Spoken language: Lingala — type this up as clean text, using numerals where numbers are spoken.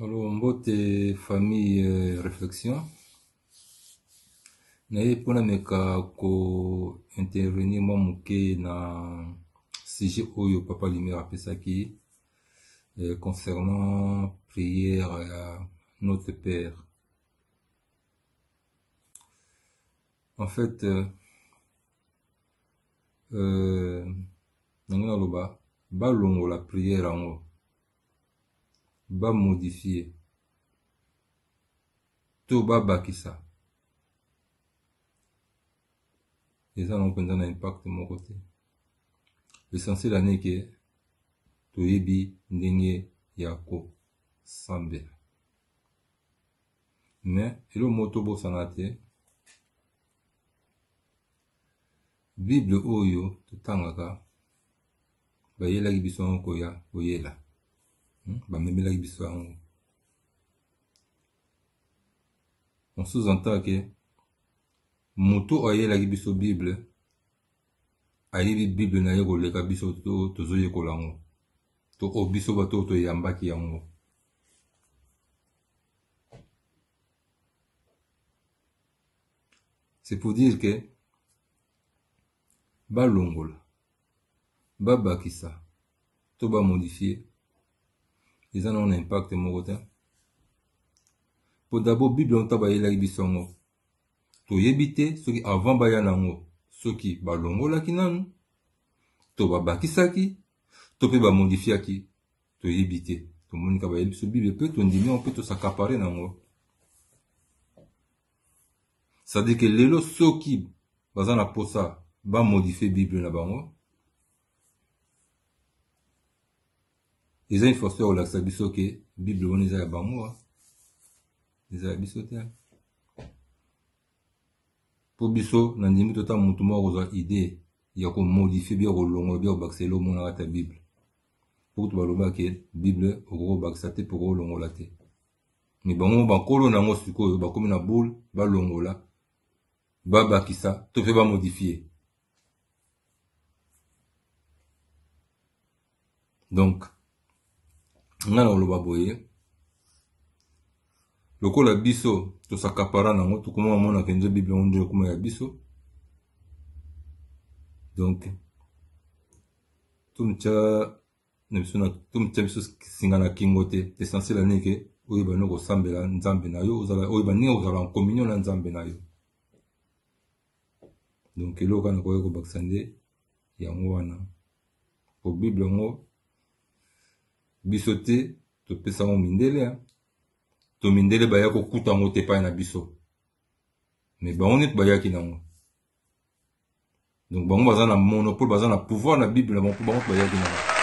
Alors, mbote famille réflexion. Naye pona meka ko intervenir moi muke na sujet oyo papa Lumière apesaki concernant prière à notre Père. En fait, nangina loba ba longo la prière ango ba modifier to ba bakisa. Et ça non un impact de mon côté. L'essentiel est que tu yebi ndenge yako sambe. Mais il o moto bo sanate Bible oyo tutangaka ba yela biso ko ya oyela. Ba memela biso ango. On sous-entend que moto ayela biso Bible ayebi Bible na yeko leka biso to tozoye kolango to obiso bato to yambaki yango. C'est pour dire que ba longola ba bakisa to ba modifier ils en ont un impact mon côté. Pour d'abord Bible on taba yela biso ngo to yebite ceux qui avant baya nango ceux qui ba longola kinanu to ba bakisaki to pe ba modifiaki to yebite to monika ba yebiso Bible peut to ndimi on peut to s'accaparer nango. Ça dit que lelo ceux qui bazana posa ba modifier Bible na bango ils ont une force au lac biso que Bible on eza ya bango eza ya biso te. Pour biso na ndimi tota mutu moko za idée ya ko modifier bien ko longo bien bakse lo mona ta Bible pour to baloba ke Bible oko baksa te pour longo la te mais bango bakolo nango sikoyo bakomi na boule ba longola ba bakisa to pe ba modifier. Donc ngana oloba boye lokola biso to sakapara nango to kuma mona kenzo Bible onjo kuma ya biso. Donc tumcha biso singana kingote essentiel ane ke oyo bano ko sambela nzambe na yo ozala oyo bani ozala en communion na nzambe na yo. Donc eloko na ko baksande yango wana po Bible ngo biso te to pesa mo mindele to mindele baya ko kuta ngo te pa na biso mais ba on est baya ki nango. Donc bango bazana monopole bazana pouvoir na Bible na bango baya ki nango.